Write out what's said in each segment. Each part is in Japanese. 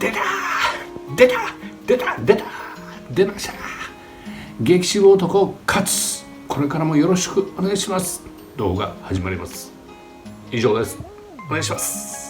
出た出ました。激渋男勝つ。これからもよろしくお願いします。動画始まります。以上です。お願いします。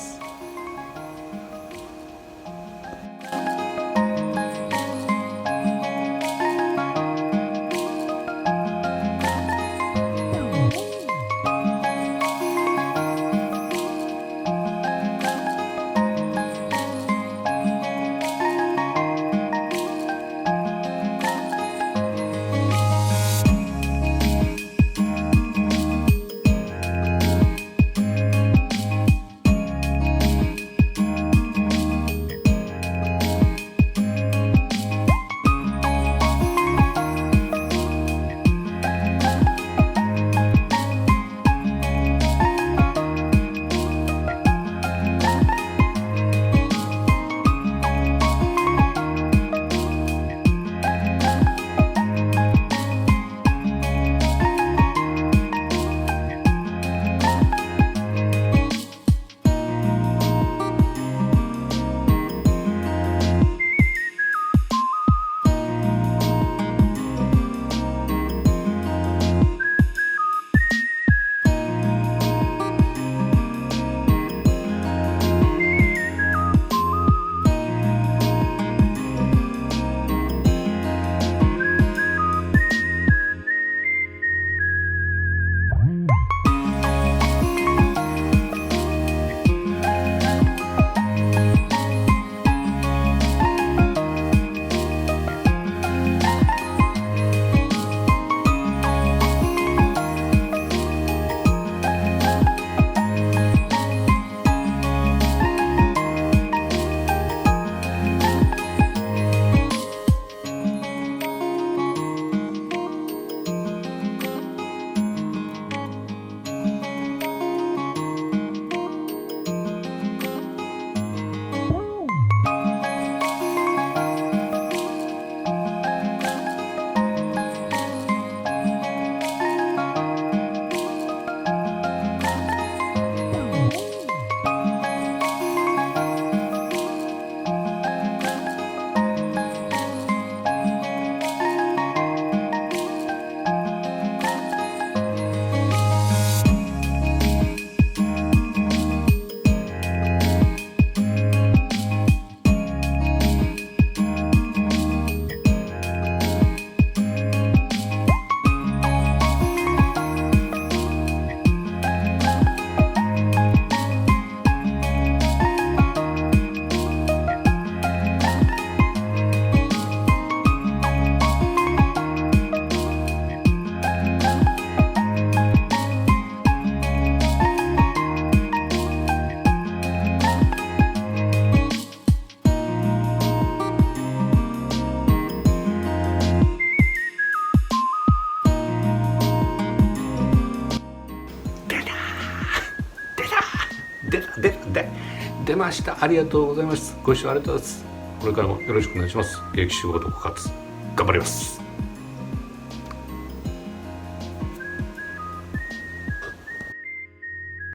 出ました。ありがとうございます。ご視聴ありがとうございます。これからもよろしくお願いします。激渋男勝つ。頑張ります。